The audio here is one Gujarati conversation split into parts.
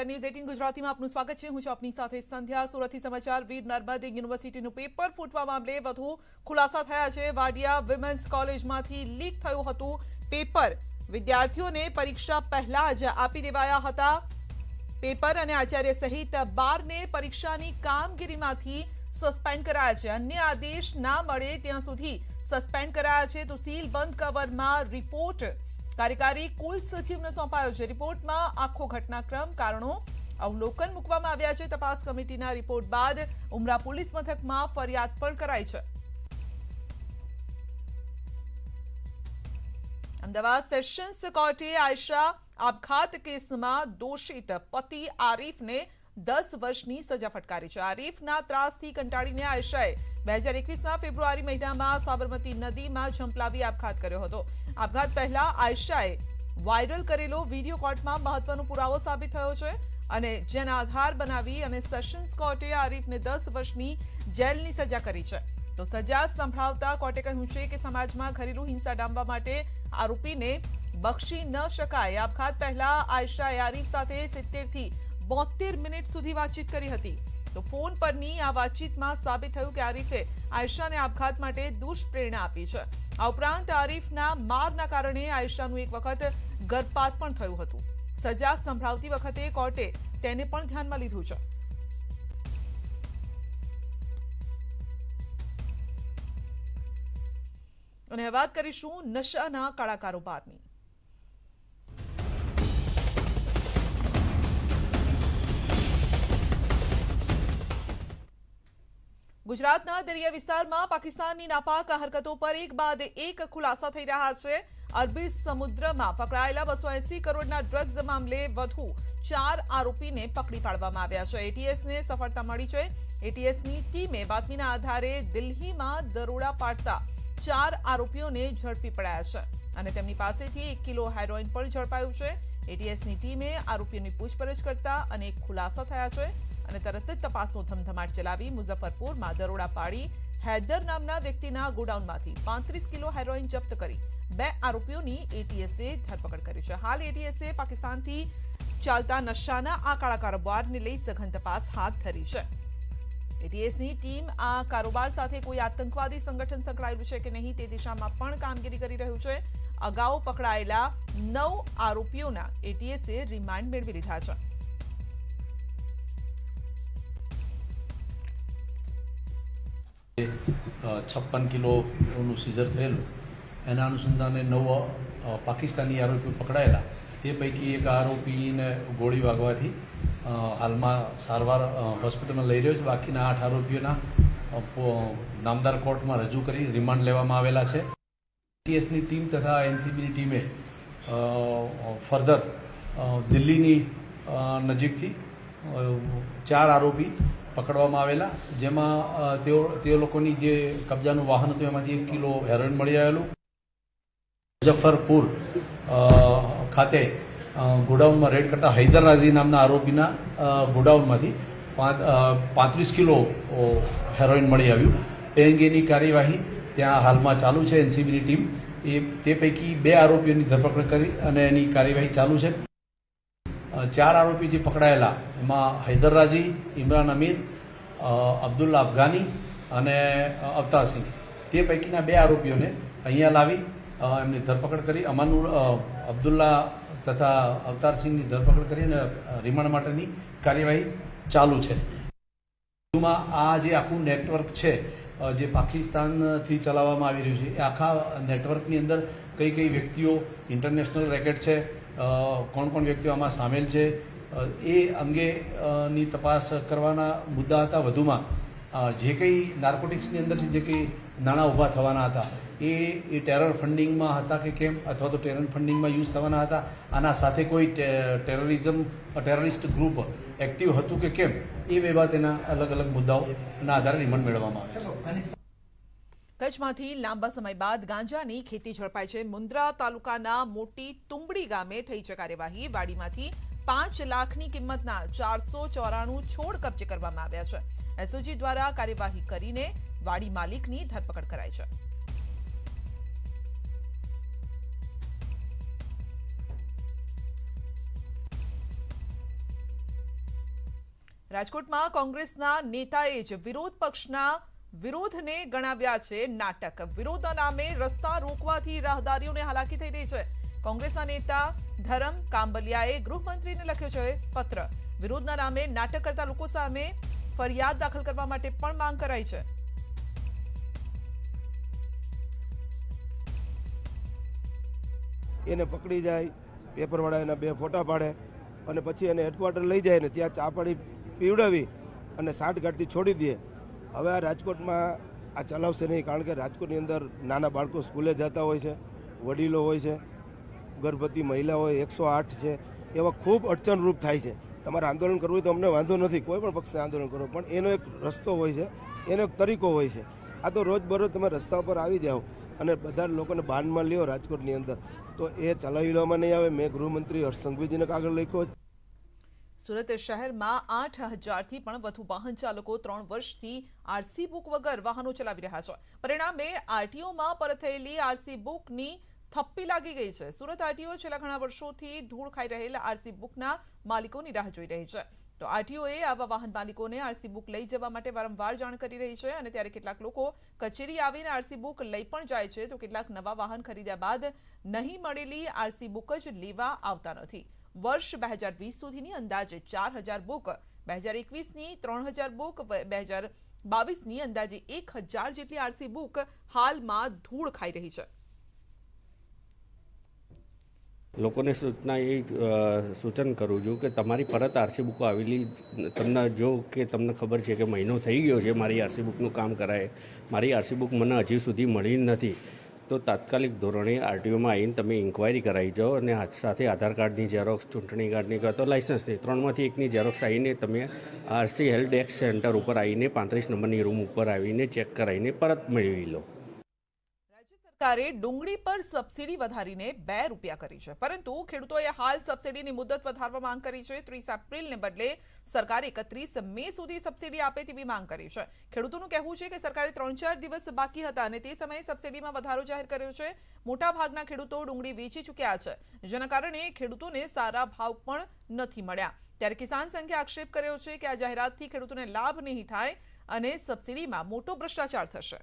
ન્યૂઝ 18 ગુજરાતીમાં આપનું સ્વાગત છે। હું છું આપની સાથે સંધ્યા। સુરતથી સમાચાર। વીર નર્મદે યુનિવર્સિટીનું પેપર ફૂટવા મામલે વધુ ખુલાસા થયા છે। વાડિયા વિમેન્સ કોલેજમાંથી લીક થયું હતું પેપર। વિદ્યાર્થીઓને પરીક્ષા પહેલા જ આપી દેવાયા હતા પેપર અને આચાર્ય સહિત 12ને પરીક્ષાની કામગીરીમાંથી સસ્પેન્ડ કરાયા છે। અન્ય આદેશ ના મળે ત્યાં સુધી સસ્પેન્ડ કરાયા છે। તો સીલ બંધ કવરમાં રિપોર્ટ कार्यकारी कुल सचिव ने सौंपायो छे। रिपोर्ट में आखो घटनाक्रम कारणों अवलोकन मूकवामां आव्या छे। तपास कमिटीना रिपोर्ट बाद उमरा पुलिस मथकमां फरियाद पण कराई छे। अमदावाद सेशन्स कोर्टे आयशा आपघात केसमां दोषित पति आरिफने 10 वर्षनी सजा फटकारी छे। आरिफना ત્રાસથી કંટાળીને આયશાએ 2021ના ફેબ્રુઆરી મહિનામાં સાબરમતી નદીમાં ઝંપલાવી આપઘાત કર્યો હતો। આપઘાત પહેલા આયશાએ વાયરલ કરેલો વિડીયો કોર્ટમાં મહત્વનો પુરાવો સાબિત થયો છે અને જેના આધાર બનાવી અને સેશન્સ કોર્ટે આરિફને 10 વર્ષની જેલની સજા કરી છે। તો સજા સંભળાવતા કોર્ટે કહ્યું છે કે સમાજમાં ઘરેલુ હિંસા ડામવા માટે આરોપીને બક્ષી ન શકાય। આપઘાત પહેલા આયશાએ આરિફ સાથે 70 થી 72 મિનિટ સુધી વાતચીત કરી હતી। તો ફોન પરની આ વાતચીતમાં સાબિત થયું કે આરિફે આયશાને આપઘાત માટે દુષ્પ્રેરણા આપી છે। આ ઉપરાંત આરિફના મારના કારણે આયશાનું એક વખત ગર્ભપાત પણ થયું હતું। સજા સંભળાવતી વખતે કોર્ટે તેને પણ ધ્યાનમાં લીધું છે। અને વાત કરીશું નશાના કાળા કારોબારની। गुजरातना दरिया विस्तारमां पाकिस्ताननी नापाक हरकतों पर एक बाद एक खुलासा थई रह्या छे। अरबी समुद्रमा पकड़ायेला 280 करोड़ना ड्रग्स मामले वधु 4 आरोपीने पकड़ी पाडवामां આવ્યા છે। एटीएसने सफलता मળી છે। एटीएसनी टीमे बातमीना आधारे दिल्हीमां दरोड़ा पाडता 4 आरोपीओने ઝડપી પડાયા છે અને તેમની પાસેથી 1 કિલો હેરોઇન પણ ઝડપાયું છે। एटीएसनी टीमे આરોપીઓની પૂછપરછ કરતા અનેક ખુલાસા થયા છે અને તરત જ તપાસનો ધમધમાટ ચલાવી મુઝફ્ફરપુરમાં દરોડા પાડી હૈદર નામના વ્યક્તિના ગોડાઉનમાંથી 35 કિલો હેરોઇન જપ્ત કરી 2 આરોપીઓની એટીએસે ધરપકડ કરી છે। હાલ એટીએસે પાકિસ્તાનથી ચાલતા નશાના આ કાળા કારોબારને લઈ સઘન તપાસ હાથ ધરી છે। એટીએસની ટીમ આ કારોબાર સાથે કોઈ આતંકવાદી સંગઠન સંકળાયેલું છે કે નહીં તે દિશામાં પણ કામગીરી કરી રહ્યું છે। અગાઉ પકડાયેલા 9 આરોપીઓના એટીએસે રિમાન્ડ મેળવી લીધા છે। 56 કિલોનું સીઝર થયેલું એના અનુસંધાને 9 પાકિસ્તાની આરોપીઓ પકડાયેલા। તે પૈકી એક આરોપીને ગોળી વાગવાથી હાલમાં સારવાર હોસ્પિટલમાં લઈ રહ્યો છે। બાકીના 8 આરોપીઓના નામદાર કોર્ટમાં રજૂ કરી રિમાન્ડ લેવામાં આવેલા છે। ટીએસની ટીમ તથા એનસીબીની ટીમે ફર્ધર દિલ્હીની નજીકથી 4 આરોપી પકડવામાં આવેલા, જેમાં તેઓ લોકોની જે કબજાનું વાહન હતું એમાંથી 1 કિલો હેરોઇન મળી આવેલું। મુઝફ્ફરપુર ખાતે ગોડાઉનમાં રેડ કરતા હૈદર રાઝી નામના આરોપીના ગોડાઉનમાંથી 35 કિલો હેરોઇન મળી આવ્યું। એ અંગેની કાર્યવાહી ત્યાં હાલમાં ચાલુ છે। એનસીબીની ટીમ તે પૈકી 2 આરોપીઓની ધરપકડ કરી અને એની કાર્યવાહી ચાલુ છે। 4 આરોપી જે પકડાયેલા એમાં હૈદર રાજી, ઇમરાન અમીર, અબ્દુલ્લા અફઘાની અને અવતારસિંહ, તે પૈકીના 2 આરોપીઓને અહીંયા લાવી એમની ધરપકડ કરી અમાનુર અબ્દુલ્લા તથા અવતારસિંહની ધરપકડ કરીને રિમાન્ડ માટેની કાર્યવાહી ચાલુ છે। વધુમાં આ જે આખું નેટવર્ક છે જે પાકિસ્તાનથી ચલાવવામાં આવી રહ્યું છે, એ આખા નેટવર્કની અંદર કઈ કઈ વ્યક્તિઓ ઇન્ટરનેશનલ રેકેટ છે, કોણ કોણ વ્યક્તિઓ આમાં સામેલ છે, એ અંગેની તપાસ કરવાના મુદ્દા હતા। વધુમાં જે કંઈ નાર્કોટિક્સની અંદરથી જે કંઈ નાણાં ઊભા થવાના હતા એ ટેરર ફંડિંગમાં હતા કે કેમ, અથવા તો ટેરર ફંડિંગમાં યુઝ થવાના હતા, આના સાથે કોઈ ટેરરિસ્ટ ગ્રુપ એક્ટિવ હતું કે કેમ, એ બાબતેના અલગ અલગ મુદ્દાઓના આધારે રિમાન્ડ મેળવવામાં આવશે। કચ્છમાંથી લાંબા સમય બાદ ગાંજાની ખેતી ઝડપાઈ છે। મુન્દ્રા તાલુકાના મોટી તુંબડી ગામે થઈ છે કાર્યવાહી। વાડીમાંથી 5 લાખની કિંમતના 494 છોડ કબજે કરવામાં આવ્યા છે। એસઓજી દ્વારા કાર્યવાહી કરીને વાડી માલિકની ધરપકડ કરાઈ છે। રાજકોટમાં કોંગ્રેસના નેતાએ જ વિરોધ પક્ષના વિરોધને ગણાવ્યા છે નાટક. વિરોધના નામે રસ્તા રોકવાથી રાહદારીઓને હાલાકી થઈ રહી છે. કોંગ્રેસના નેતા ધરમ કાંબલિયાએ ગૃહમંત્રીને લખ્યો છે પત્ર. વિરોધના નામે નાટક કરતા લોકો સામે ફરિયાદ દાખલ કરવા માટે પણ માંગ કરાઈ છે. એને પકડી જાય, પેપરવાળા એના 2 ફોટા પાડે અને પછી એને હેડક્વાર્ટર લઈ જાય ને ત્યાં ચા પાણી પીવડાવી અને સાઠગાંઠથી છોડી દે. હવે આ રાજકોટમાં આ ચલાવશે નહીં, કારણ કે રાજકોટની અંદર નાના બાળકો સ્કૂલે જતા હોય છે, વડીલો હોય છે, ગર્ભવતી મહિલા હોય, 108 છે, એવા ખૂબ અડચણરૂપ થાય છે. તમારે આંદોલન કરવું હોય તો અમને વાંધો નથી, કોઈ પણ પક્ષને આંદોલન કરો, પણ એનો એક રસ્તો હોય છે, એનો એક તરીકો હોય છે. આ તો રોજબરોજ તમે રસ્તા ઉપર આવી જાઓ અને બધા લોકોને બાનમાં લ્યો રાજકોટની અંદર, તો એ ચલાવી લેવામાં નહીં આવે. મેં ગૃહમંત્રી હર્ષ સંઘવીજીને કાગળ લખ્યો. સુરત શહેરમાં 8,000થી પણ વધુ વાહન ચાલકો 3 વર્ષથી આરસી બુક વગર વાહનો ચલાવી રહ્યા છે. પરિણામે આરટીઓમાં પરત થયેલી આરસી બુકની થપ્પી લાગી ગઈ છે. સુરત આરટીઓ છેલ્લા ઘણા વર્ષોથી ધૂળ ખાઈ રહેલા આરસી બુકના માલિકોની રાહ જોઈ રહી છે. તો આરટીઓએ આવા વાહન માલિકોને આરસી બુક લઈ જવા માટે વારંવાર જાણ કરી રહી છે અને ત્યારે કેટલાક લોકો કચેરી આવીને આરસી બુક લઈ પણ જાય છે, તો કેટલાક નવા વાહન ખરીદ્યા બાદ નહીં મળેલી આરસી બુક જ લેવા આવતા નથી. વર્ષ 2020 સુધીની અંદાજે 4,000 બુક, 2021ની 3,000 બુક, 2022ની અંદાજે 1,000 જેટલી આરસી બુક હાલમાં ધૂળ ખાઈ રહી છે. લોકોને સૂચન કરું છું કે તમારી પરત આરસી બુકો આવેલી તમને જો કે તમને ખબર છે કે મહિનો થઈ ગયો છે મારી આરસી બુકનું કામ કરાય, મારી આરસી બુક મને હજી સુધી મળી નથી, તો તાત્કાલિક ધોરણે આરટીઓમાં આવીને તમે ઇન્ક્વાયરી કરાવી જાઓ અને સાથે આધાર કાર્ડની ઝેરોક્સ, ચૂંટણી કાર્ડની કાં તો લાઇસન્સની 3માંથી 1ની ઝેરોક્સ આવીને તમે આરસી હેલ્પ ડેસ્ક સેન્ટર ઉપર આવીને 35 નંબરની રૂમ ઉપર આવીને ચેક કરાવીને પરત મેળવી લો. સરકારે ડુંગળી પર સબસિડી વધારીને ₹2 કરી છે, પરંતુ ખેડૂતોએ હાલ સબસિડીની મુદત વધારવા માંગ કરી છે. 30 એપ્રિલને બદલે સરકારે 31 મે સુધી સબસિડી આપે તેવી માંગ કરી છે. ખેડૂતોનું કહેવું છે કે સરકારે 3-4 દિવસ બાકી હતા અને તે સમયે સબસિડીમાં વધારો જાહેર કર્યો છે. મોટાભાગના ખેડૂતો ડુંગળી વેચી ચૂક્યા છે, જેના કારણે ખેડૂતોને સારા ભાવ પણ નથી મળ્યા. ત્યારે કિસાન સંઘે આક્ષેપ કર્યો છે કે આ જાહેરાતથી ખેડૂતોને લાભ નહીં થાય અને સબસિડીમાં મોટો ભ્રષ્ટાચાર થશે.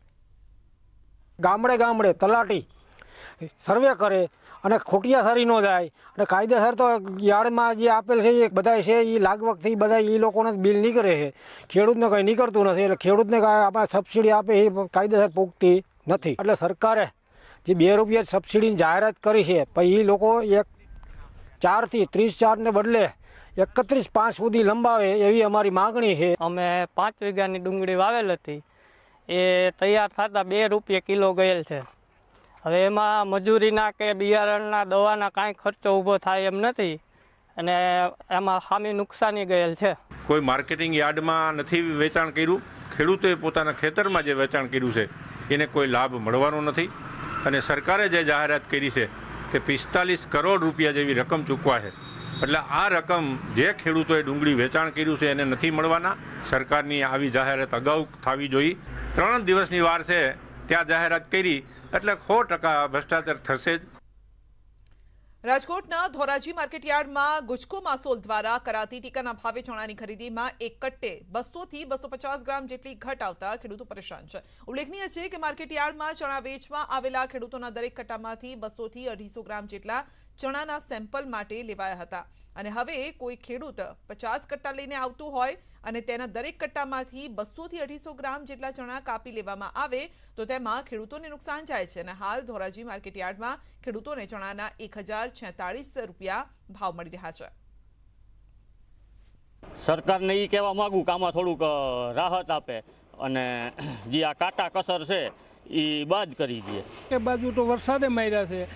ગામડે ગામડે તલાટી સર્વે કરે અને ખોટિયાસારી ન જાય અને કાયદેસર તો યાર્ડમાં જે આપેલ છે એ બધા છે એ લાગવગથી બધા એ લોકોને બિલ નીકળે છે, ખેડૂતને કંઈ નીકળતું નથી. એટલે ખેડૂતને કાંઈ આપણે સબસિડી આપે એ કાયદેસર પૂગતી નથી. એટલે સરકારે જે ₹2 સબસિડીની જાહેરાત કરી છે, પછી એ લોકો 4થી 34 ને બદલે 31/5 સુધી લંબાવે એવી અમારી માગણી છે. અમે 5 વીઘાની ડુંગળી વાવેલ હતી, એ તૈયાર થતાં ₹2 કિલો ગયેલ છે. હવે એમાં મજૂરીના કે બિયારણના દવાના કાંઈ ખર્ચો ઊભો થાય એમ નથી અને એમાં સામી નુકસાની ગયેલ છે. કોઈ માર્કેટિંગ યાર્ડમાં નથી વેચાણ કર્યું, ખેડૂતોએ પોતાના ખેતરમાં જે વેચાણ કર્યું છે એને કોઈ લાભ મળવાનો નથી. અને સરકારે જે જાહેરાત કરી છે કે 45 કરોડ રૂપિયા જેવી રકમ ચૂકવા છે, એટલે આ રકમ જે ખેડૂતોએ ડુંગળી વેચાણ કર્યું છે એને નથી મળવાના. સરકારની આવી જાહેરાત અગાઉ થવી જોઈએ. 3 દિવસની વાર છે, ત્યાં જાહેરાત કરી એટલે 100% ભ્રષ્ટાચાર થશે જ. રાજકોટના ધોરાજી માર્કેટયાર્ડમાં ગુજકો માસોલ દ્વારા કરાતી ટીકાના ભાવે ચણાની ખરીદીમાં એક કટ્ટે 200 થી 250 ગ્રામ જેટલી ઘટ આવતા ખેડૂતો પરેશાન છે. ઉલ્લેખનીય છે કે માર્કેટયાર્ડમાં ચણા વેચવા આવેલા ખેડૂતોના દરેક કટ્ટામાંથી 200 થી 250 ગ્રામ જેટલા ચણાના સેમ્પલ માટે લેવાયા હતા અને હવે કોઈ ખેડૂત 50 કટ્ટા લઈને આવતું હોય અને તેના દરેક કટ્ટામાંથી 200 થી 250 ગ્રામ જેટલા ચણા કાપી લેવામાં આવે તો તેમાં ખેડૂતોને નુકસાન જાય છે. અને હાલ ધોરાજી માર્કેટયાર્ડમાં ખેડૂતોને ચણાના ₹1,046 ભાવ મળી રહ્યા છે. સરકારને એ કહેવા માંગુ કે આમાં થોડુંક રાહત આપે અને જે આ કાટા કસર છે એ બાદ કરી દે. કે બાજુ તો વરસાદે માર્યા છે,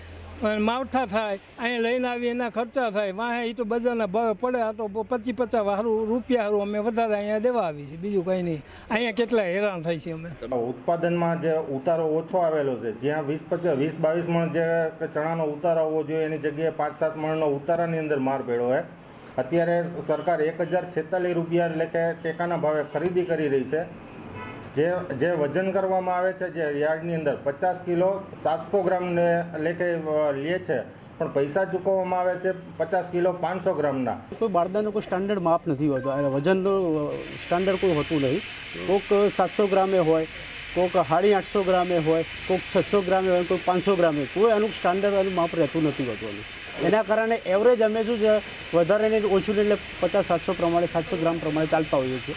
માવઠા થાય, અહીંયા લઈને આવી એના ખર્ચા થાય, વાહે એ તો બધાના ભાવે પડે. આ તો 25-50 રૂપિયા સારું અમે વધારે અહીંયા દેવા આવી છે, બીજું કંઈ નહીં. અહીંયા કેટલા હેરાન થાય છે અમે. ઉત્પાદનમાં જે ઉતારો ઓછો આવેલો છે, જ્યાં 20-22 મણ જે ચણાનો ઉતારો આવવો જોઈએ એની જગ્યાએ 5-7 મણનો ઉતારાની અંદર માર પડ્યો છે. અત્યારે સરકાર ₹1,046 લેખે ટેકાના ભાવે ખરીદી કરી રહી છે. જે વજન કરવામાં આવે છે, જે યાર્ડની અંદર 50 કિલો 700 ગ્રામને લેખે લે છે, પણ પૈસા ચૂકવવામાં આવે છે 50 કિલો 500 ગ્રામના. કોઈ બારદાનું કોઈ સ્ટાન્ડર્ડ માપ નથી હોતો, વજનનું સ્ટાન્ડર્ડ કોઈ હોતું નહીં. કોઈક 700 ગ્રામે હોય, કોઈક 850 ગ્રામે હોય, કોઈક 600 ગ્રામે હોય, કોઈક 500 ગ્રામે, કોઈ એનું સ્ટાન્ડર્ડ માપ રહેતું નથી હોતું. એના કારણે એવરેજ અમે શું છે વધારે ને ઓછું એટલે 50-700 પ્રમાણે 700 ગ્રામ પ્રમાણે ચાલતા હોઈએ છીએ.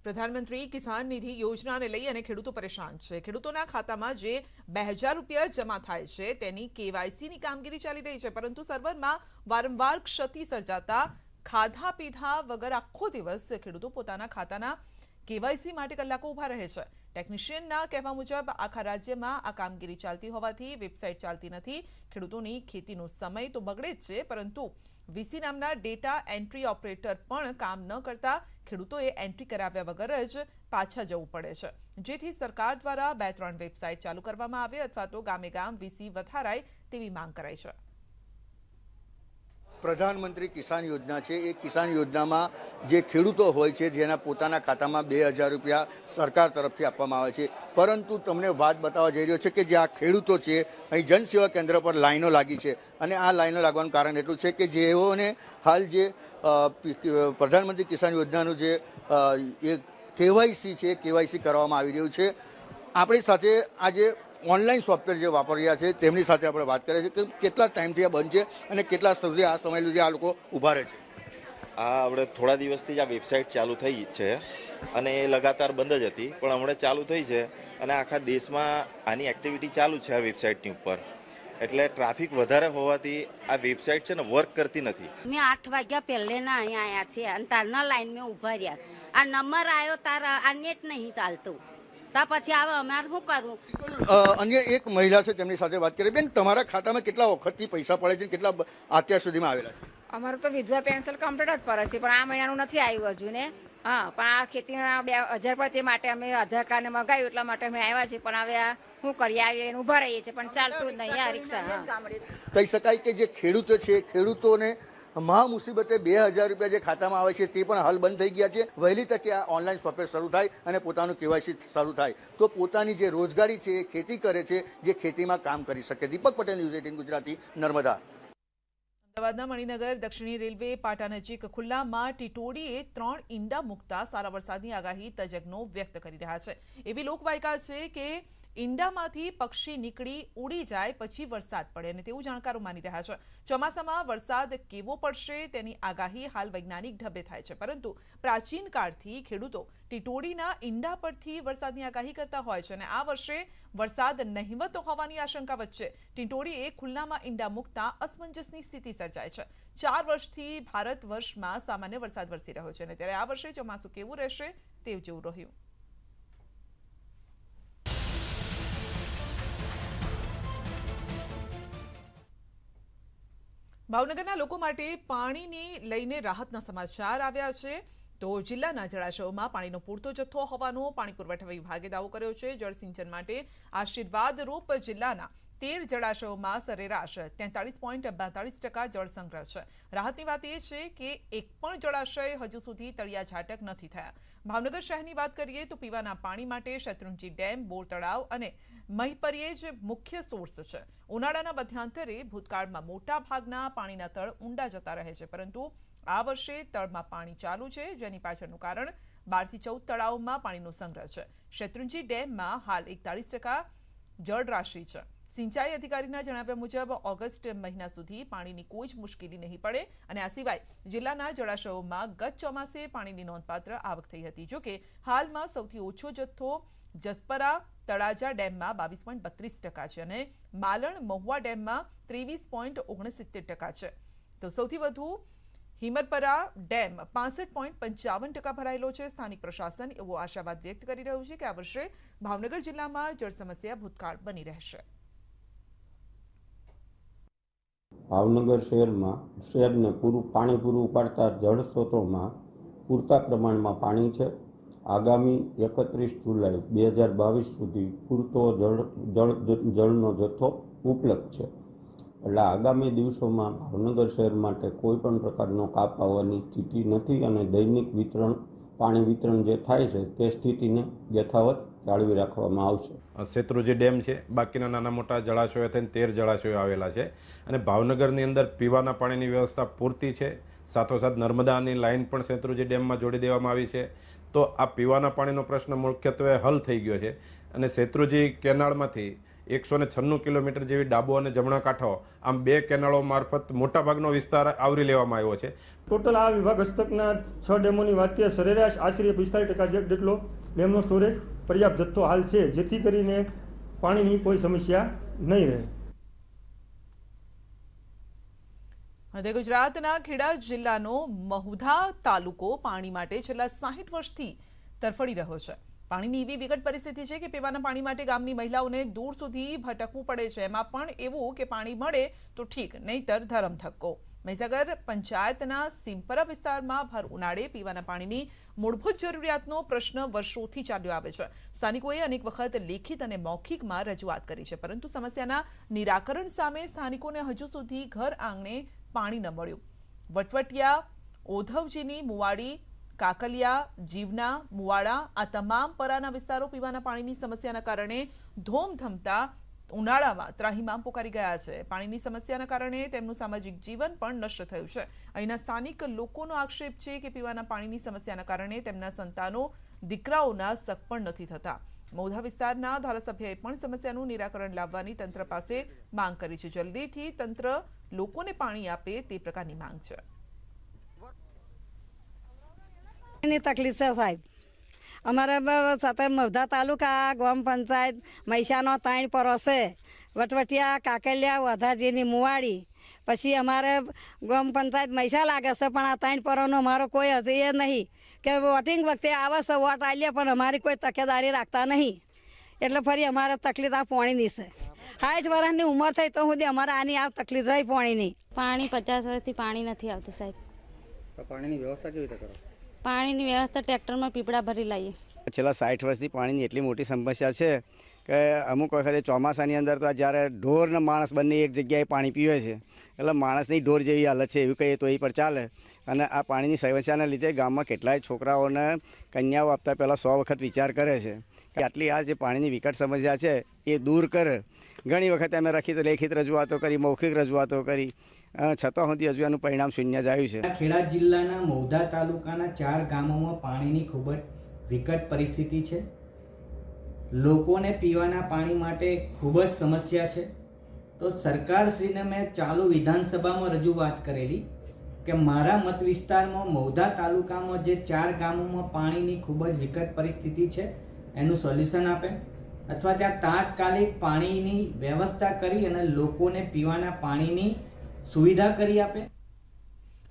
પ્રધાનમંત્રી કિસાન નિધિ યોજનાને લઈ અને ખેડૂતો પરેશાન છે. ખેડૂતોના ખાતામાં જે 2000 રૂપિયા જમા થાય છે તેની કેવાયસીની કામગીરી ચાલી રહી છે, પરંતુ સર્વરમાં વારંવાર ક્ષતિ સર્જાતા ખાધા પીધા વગર આખો દિવસ ખેડૂતો પોતાના ખાતાના કેવાયસી માટે કલાકો ઊભા રહે છે. ટેકનિશિયનના કહેવા મુજબ આખા રાજ્યમાં આ કામગીરી ચાલતી હોવાથી વેબસાઇટ ચાલતી નથી. ખેડૂતોની ખેતીનો સમય તો બગડે જ છે, પરંતુ વીસી નામના ડેટા એન્ટ્રી ઓપરેટર પણ કામ ન કરતા ખેડૂતોએ એન્ટ્રી કરાવ્યા વગર જ પાછા જવું પડે છે, જેથી સરકાર દ્વારા 2-3 વેબસાઇટ ચાલુ કરવામાં આવે અથવા તો ગામે ગામ વીસી વધારાય તેવી માંગ કરાઈ છે. પ્રધાનમંત્રી કિસાન યોજના છે, એ કિસાન યોજનામાં જે ખેડૂતો હોય છે જેના પોતાના ખાતામાં 2000 રૂપિયા સરકાર તરફથી આપવામાં આવે છે, પરંતુ તમને વાત બતાવવા જઈ રહ્યો છે કે જે આ ખેડૂતો છે અહીં જનસેવા કેન્દ્ર પર લાઈનો લાગી છે, અને આ લાઈનો લાગવાનું કારણ એટલું છે કે જેઓને હાલ જે પ્રધાનમંત્રી કિસાન યોજનાનું જે કેવાયસી છે, કેવાયસી કરવામાં આવી રહ્યું છે. આપણી સાથે આજે ઓનલાઈન સોફ્ટવેર જે વાપરી રહ્યા છે તેમની સાથે આપણે વાત કરીએ છીએ કે કેટલા ટાઈમથી આ બંધ છે અને કેટલા સુધી આ સમય સુધી આ લોકો ઊભા રહે છે. આપણે થોડા દિવસથી જ આ વેબસાઇટ ચાલુ થઈ છે અને એ લગાતાર બંધ જ હતી, પણ હમણાં ચાલુ થઈ છે અને આખા દેશમાં આની એક્ટિવિટી ચાલુ છે આ વેબસાઇટની ઉપર. એટલે ટ્રાફિક વધારે હોવાથી આ વેબસાઇટ છે ને વર્ક કરતી નથી. મેં 8 વાગ્યા પહેલે ના અહીંયા આવ્યા છે અને તારના લાઈન મેં ઊભા રહ્યા. આ નંબર આવ્યો તારા આ નેટ નહીં ચાલતું, પછી આવે અમારે શું કરવું. અન્ય એક મહિલા છે તેમની સાથે વાત કરીએ. બેન, તમારા ખાતામાં કેટલા વખતથી પૈસા પડે છે, કેટલા અત્યાર સુધીમાં આવેલા છે? અમારું તો વિધવા પેન્શન કમ્પ્લીટ જ પડે છે, પણ આ મહિનાનું નથી આવ્યું હજુ ને. હા, પણ આ ખેતીના 2000 પર તે માટે અમે આધાર કાર્ડ મંગાવ્યું એટલા માટે અમે આવ્યા છીએ, પણ હવે શું કરીએ, આવીએ ઊભા રહીએ છીએ પણ ચાલતું જ નહીં આ રિક્ષા. કહી શકાય કે જે ખેડૂતો છે, ખેડૂતોને મહા મુસીબતે 2000 રૂપિયા જે ખાતામાં આવે છે તે પણ હાલ બંધ થઈ ગયા છે. વહેલી તકે આ ઓનલાઈન સોફ્ટવેર શરૂ થાય અને પોતાનું કેવાયસી શરૂ થાય તો પોતાની જે રોજગારી છે, એ ખેતી કરે છે, જે ખેતીમાં કામ કરી શકે. દીપક પટેલ, ન્યૂઝ 18 ગુજરાતી, નર્મદા. અમદાવાદના મણિનગર દક્ષિણી રેલવે પાટા નજીક ખુલ્લામાં ટીટોડીએ 3 ઈંડા મૂકતા સારા વરસાદની આગાહી તજજ્ઞો વ્યક્ત કરી રહ્યા છે. એવી લોકવાયકા છે કે ઈંડામાંથી પક્ષી નીકળી ઉડી જાય પછી વરસાદ પડે અને તેવું જાણકારો માની રહ્યા છે. ચોમાસામાં વરસાદ કેવો પડશે તેની આગાહી હાલ વૈજ્ઞાનિક ઢબે થાય છે, પરંતુ પ્રાચીન કાળથી ખેડૂતો ટીટોડીના ઈંડા પરથી વરસાદની આગાહી કરતા હોય છે અને આ વર્ષે વરસાદ નહિવત હોવાની આશંકા વચ્ચે ટીટોડીએ ખુલ્લામાં ઈંડા મૂકતા અસમંજસની સ્થિતિ સર્જાય છે. 4 વર્ષથી ભારત વર્ષમાં સામાન્ય વરસાદ વરસી રહ્યો છે અને ત્યારે આ વર્ષે ચોમાસું કેવું રહેશે તેવું જેવું રહ્યું. ભાવનગરના લોકો માટે પાણીને લઈને રાહતના સમાચાર આવ્યા છે. તો જિલ્લાના જળાશયોમાં પાણીનો પૂરતો જથ્થો હોવાનો પાણી પુરવઠા વિભાગે દાવો કર્યો છે. જળસિંચન માટે આશીર્વાદરૂપ જિલ્લાના 13 જળાશયોમાં સરેરાશ 43.42% જળ સંગ્રહ છે. રાહતની વાત એ છે કે એક પણ જળાશય હજુ સુધી તળિયા ઝાટક નથી થયા. ભાવનગર શહેરની વાત કરીએ તો પીવાના પાણી માટે શેત્રુંજી ડેમ, બોર તળાવ અને મહીપરીએ જ મુખ્ય સોર્સ છે. ઉનાળાના મધ્યાંતરે ભૂતકાળમાં મોટા ભાગના પાણીના તળ ઊંડા જતા રહે છે, પરંતુ આ વર્ષે તળમાં પાણી ચાલુ છે, જેની પાછળનું કારણ 12 થી 14 તળાવોમાં પાણીનો સંગ્રહ છે. શેત્રુંજી ડેમમાં હાલ 41% જળ રાશિ છે. સિંચાઈ અધિકારીના જણાવ્યા મુજબ ઓગસ્ટ મહિના સુધી પાણીની કોઈ જ મુશ્કેલી નહીં પડે અને આ સિવાય જિલ્લાના જળાશયોમાં ગત ચોમાસે પાણીની નોંધપાત્ર આવક થઈ હતી. જોકે હાલમાં સૌથી ઓછો જથ્થો જસપરા તળાજા ડેમમાં 22.32% છે અને માલણ મહુવા ડેમમાં 23.69% છે. તો સૌથી વધુ હિમરપરા ડેમ 65.55% ભરાયેલો છે. સ્થાનિક પ્રશાસન એવો આશાવાદ વ્યક્ત કરી રહ્યું છે કે આ વર્ષે ભાવનગર જિલ્લામાં જળ સમસ્યા ભૂતકાળ બની રહેશે. ભાવનગર શહેરને પાણી પૂરું પાડતા જળ સ્ત્રોતોમાં પૂરતા પ્રમાણમાં પાણી છે. આગામી 31 જુલાઈ 2022 સુધી પૂરતો જળનો જથ્થો ઉપલબ્ધ છે. એટલે આગામી દિવસોમાં ભાવનગર શહેર માટે કોઈ પણ પ્રકારનો કાપ આવવાની સ્થિતિ નથી અને દૈનિક વિતરણ પાણી વિતરણ જે થાય છે તે સ્થિતિને યથાવત જાળવી રાખવામાં આવશે. શેત્રુંજી ડેમ છે, બાકીના નાના મોટા જળાશયો થઈને 13 જળાશયો આવેલા છે અને ભાવનગરની અંદર પીવાના પાણીની વ્યવસ્થા પૂરતી છે. સાથોસાથ નર્મદાની લાઇન પણ શેત્રુંજી ડેમમાં જોડી દેવામાં આવી છે. તો આ પીવાના પાણીનો પ્રશ્ન મુખ્યત્વે હલ થઈ ગયો છે અને શેત્રુંજી કેનાળમાંથી 196 કિલોમીટર જેવી ડાબો અને જમણા કાંઠો આમ 2 કેનાળો મારફત મોટાભાગનો વિસ્તાર આવરી લેવામાં આવ્યો છે. ટોટલ આ વિભાગ હસ્તકના 6 ડેમોની વાત કરીએ, સરેરાશ આશરે 45% જેટલો ડેમનો સ્ટોરેજ પર્યાપ્ત જથ્થો હાલ છે, જેથી કરીને પાણીની કોઈ સમસ્યા નહીં રહે. મધ્ય ગુજરાતના ખેડા જિલ્લાનો મહુધા તાલુકો પાણી માટે છેલ્લા 60 વર્ષથી તરફડી રહ્યો છે. પાણીની એવી વિકટ પરિસ્થિતિ છે કે પીવાના પાણી માટે ગામની મહિલાઓને દૂર સુધી ભટકવું પડે છે. એમાં પણ એવું કે પાણી મળે તો ઠીક, નહીતર ધરમ ધક્કો. મહીસાગર પંચાયતના સિમ્પરા વિસ્તારમાં ભર ઉનાળે પીવાના પાણીની મૂળભૂત જરૂરિયાતનો પ્રશ્ન વર્ષોથી ચાલ્યો આવે છે. સ્થાનિકોએ અનેક વખત લેખિત અને મૌખિકમાં રજૂઆત કરી છે, પરંતુ સમસ્યાના નિરાકરણ સામે સ્થાનિકોને હજુ સુધી ઘર આંગણે પાણી ન મળ્યું. વટવટિયા, ઓધવજીની, મુવાડી, કાકલિયા, જીવના, મુવાડા આ તમામ પરાના વિસ્તારો પીવાના પાણીની સમસ્યાના કારણે ધોમધમતા ઉનાળામાં ત્રાહિમામ પોકારી ગયા છે. પાણીની સમસ્યાના કારણે તેમનું સામાજિક જીવન પણ નષ્ટ થયું છે. અહીંના સ્થાનિક લોકોનો આક્ષેપ છે કે પીવાના પાણીની સમસ્યાના કારણે તેમના સંતાનો, દીકરાઓના સક પણ નથી થતા. મહુધા વિસ્તારના ધારાસભ્યએ પણ સમસ્યાનું નિરાકરણ લાવવાની તંત્ર પાસે માંગ કરી છે. જલ્દીથી તંત્ર લોકોને પાણી આપે તે પ્રકારની માંગ છે. તકલીફ છે સાહેબ. અમારા સાથે મહુધા તાલુકા ગ્રામ પંચાયત મૈસાનો 3 પરો છે, વટવટિયા, કાકલિયા, વધાજીની, મુવાડી. પછી અમારે ગ્રામ પંચાયત મૈસા લાગે છે, પણ આ 3 પરોનો અમારો કોઈ એ નહીં કે વોટિંગ વખતે આવે છે, વોટ આવીએ પણ અમારી કોઈ તકેદારી રાખતા નહીં. એટલે ફરી અમારે તકલીફ આ પાણીની છે. 60 વર્ષની ઉંમર થઈ તો સુધી અમારે આની આ તકલીફ રહી પાણીની. પાણી 50 વર્ષથી પાણી નથી આવતું સાહેબ. પાણીની વ્યવસ્થા કેવી રીતે કરો? પાણીની વ્યવસ્થા ટ્રેક્ટરમાં પીપળા ભરી લાવીએ. છેલ્લા 60 વર્ષથી પાણીની એટલી મોટી સમસ્યા છે કે અમુક વખતે ચોમાસાની અંદર તો જ્યારે ઢોર ને માણસ બંને એક જગ્યાએ પાણી પીવે છે, એટલે માણસની ઢોર જેવી હાલત છે એવું કહીએ તો એ પર ચાલે. અને આ પાણીની સમસ્યાના લીધે ગામમાં કેટલાય છોકરાઓને કન્યાઓ આપતા પહેલાં 100 વખત વિચાર કરે છે કે આટલી આ જે પાણીની વિકટ સમસ્યા છે એ દૂર કરે. ઘણી વખત અમે લેખિત રજૂઆતો કરી, મૌખિક રજૂઆતો કરી, છતાં સુધી હજુ એનું પરિણામ શૂન્ય જ આવ્યું છે. ખેડા જિલ્લાના મહુધા તાલુકાના 4 ગામોમાં પાણીની ખૂબ જ વિકટ પરિસ્થિતિ છે. લોકોને પીવાના પાણી માટે ખૂબ જ સમસ્યા છે. તો સરકારશ્રીને મેં ચાલુ વિધાનસભામાં રજૂઆત કરેલી કે મારા મત વિસ્તારમાં મહુધા તાલુકામાં જે 4 ગામોમાં પાણીની ખૂબ જ વિકટ પરિસ્થિતિ છે એનું સોલ્યુશન આપે, અથવા ત્યાં તાત્કાલિક પાણીની વ્યવસ્થા કરી અને લોકોને પીવાના પાણીની સુવિધા કરી આપે.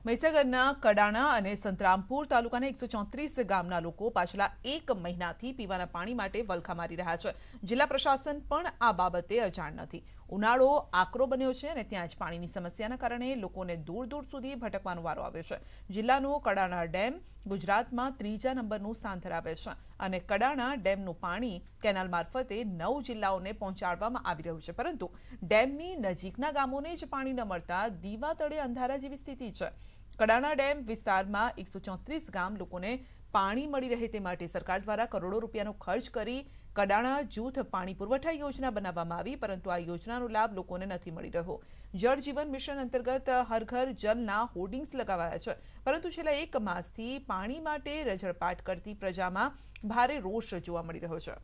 મહીસાગરના કડાણા અને સંતરામપુર તાલુકાના 134 ગામના લોકો પાછલા 1 મહિનાથી પીવાના પાણી માટે વલખા મારી રહ્યા છે. જિલ્લા પ્રશાસન પણ આ બાબતે અજાણ નથી. ઉનાળો આકરો બન્યો છે અને ત્યાં જ પાણીની સમસ્યાના કારણે લોકોને દૂર દૂર સુધી ભટકવાનો વારો આવ્યો છે. જિલ્લાનો કડાણા ડેમ ગુજરાતમાં 3જા નંબરનું સ્થાન ધરાવે છે અને કડાણા ડેમનું પાણી કેનાલ મારફતે 9 જિલ્લાઓને પહોંચાડવામાં આવી રહ્યું છે, પરંતુ ડેમની નજીકના ગામોને જ પાણી ન મળતા દીવા તળે અંધારા જેવી સ્થિતિ છે. કડાણા ડેમ વિસ્તારમાં 134 ગામ લોકોને પાણી મળી રહે તે માટે સરકાર દ્વારા કરોડો રૂપિયાનો ખર્ચ કરી કડાણા જૂથ પાણી પુરવઠા યોજના બનાવવામાં આવી, પરંતુ આ યોજનાનો લાભ લોકોને નથી મળી રહ્યો. જળ જીવન મિશન અંતર્ગત હર ઘર જલના હોર્ડિંગ્સ લગાવાયા છે, પરંતુ છેલ્લા 1 માસથી પાણી માટે રઝળપાટ કરતી પ્રજામાં ભારે રોષ જોવા મળી રહ્યો છે.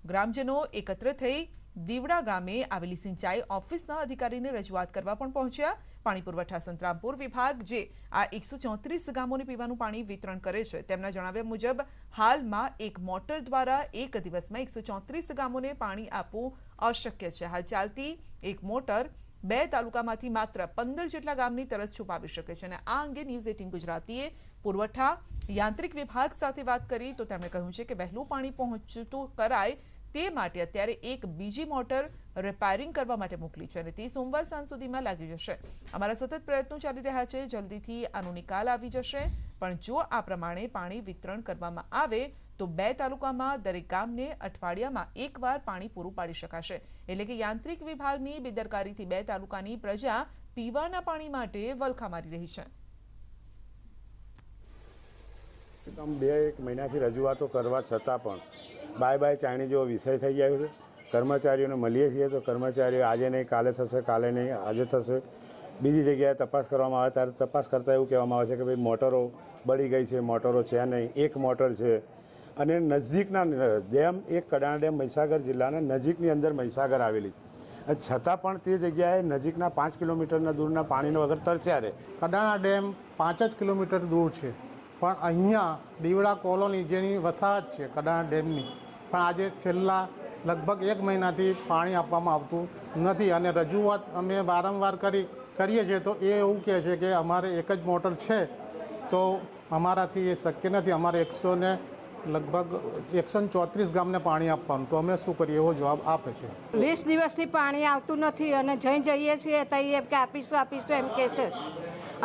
ગ્રામજનો એકત્ર થઈ દીવડા ગામે આવેલી સિંચાઈ ઓફિસના અધિકારીને રજૂઆત કરવા પણ પહોંચ્યા. પાણી પુરવઠા સંતરામપુર વિભાગ જે આ 134 ગામોને પીવાનું પાણી વિતરણ કરે છે, તેમના જણાવ્યા મુજબ હાલમાં એક મોટર દ્વારા એક દિવસમાં 134 ગામોને પાણી આપવું અશક્ય છે. હાલ ચાલતી એક મોટર 2 તાલુકામાંથી માત્ર 15 જેટલા ગામની તરસ છુપાવી શકે છે. અને આ અંગે ન્યૂઝ 18 ગુજરાતીએ પુરવઠા યાંત્રિક વિભાગ સાથે વાત કરી તો તેમણે કહ્યું છે કે વહેલું પાણી પહોંચતું કરાય તે માટે અત્યારે એક બીજી મોટર રિપેરિંગ કરવા માટે મોકલી છે અને તે સોમવાર સાંજ સુધીમાં લાગી જશે. અમારા સતત પ્રયત્નો ચાલી રહ્યા છે, જલ્દીથી આનો નિકાલ આવી જશે, પણ જો આ પ્રમાણે પાણી વિતરણ કરવામાં આવે તો 2 તાલુકામાં દરેક ગામને અઠવાડિયામાં 1 વાર પાણી પૂરું પાડી શકાશે. એટલે કે યાંત્રિક વિભાગની બેદરકારીથી 2 તાલુકાની પ્રજા પીવાના પાણી માટે વલખા મારી રહી છે. 2-1 મહિનાથી રજૂઆતો કરવા છતાં પણ બાય ચાણી જેવો વિષય થઈ ગયો છે. કર્મચારીઓને મળીએ છીએ તો કર્મચારીઓ આજે નહીં કાલે થશે, કાલે નહીં આજે થશે. બીજી જગ્યાએ તપાસ કરવામાં આવે ત્યારે તપાસ કરતાં એવું કહેવામાં આવે છે કે ભાઈ મોટરો બળી ગઈ છે, મોટરો છે નહીં, એક મોટર છે. અને નજીકના ડેમ, એક કડાણા ડેમ મહીસાગર જિલ્લાના નજીકની અંદર મહીસાગર આવેલી છે, છતાં પણ તે જગ્યાએ નજીકના 5 કિલોમીટરના દૂરના પાણીનો વગર તરસ્યા રહે. કડાણા ડેમ 5 જ કિલોમીટર દૂર છે, પણ અહીંયા દીવડા કોલોની જેની વસાહત છે કડાણા ડેમની, પણ આજે છેલ્લા લગભગ 1 મહિનાથી પાણી આપવામાં આવતું નથી. અને રજૂઆત અમે વારંવાર કરીએ છીએ તો એ એવું કહે છે કે અમારે એક જ મોટર છે, તો અમારાથી એ શક્ય નથી. અમારે લગભગ 134 ગામને પાણી આપવાનું, તો અમે શું કરીએ એવો જવાબ આપે છે. 20 દિવસથી પાણી આવતું નથી અને જઈએ છીએ તો એમ કે આપીશું એમ કે છે,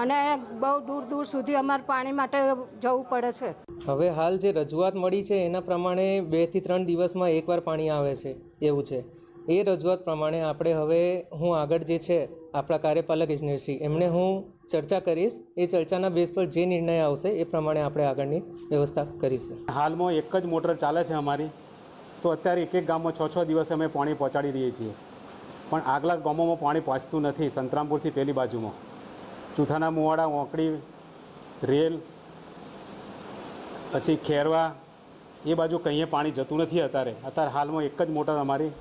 અને બહુ દૂર સુધી અમારે પાણી માટે જવું પડે છે. હવે હાલ જે રજૂઆત મળી છે એના પ્રમાણે 2 થી 3 દિવસમાં એકવાર પાણી આવે છે એવું છે. એ રજૂઆત પ્રમાણે આપણે હવે હું આગળ જે છે આપણા કાર્યપાલક ઇજનેરશ્રી એમને હું ચર્ચા કરીશ. એ ચર્ચાના બેઝ પર જે નિર્ણય આવશે એ પ્રમાણે આપણે આગળની વ્યવસ્થા કરીશું. હાલમાં એક જ મોટર ચાલે છે અમારી, તો અત્યારે એક ગામમાં 6 દિવસે અમે પાણી પહોંચાડી દઈએ છીએ, પણ આગલા ગામોમાં પાણી પહોંચતું નથી. સંતરામપુરથી પેલી બાજુમાં ચૂથાના મુવાડા, ઓંકડી, રેલ, પછી ખેરવા એ બાજુ કંઈએ પાણી જતું નથી. અત્યારે હાલમાં એક જ મોટર અમારી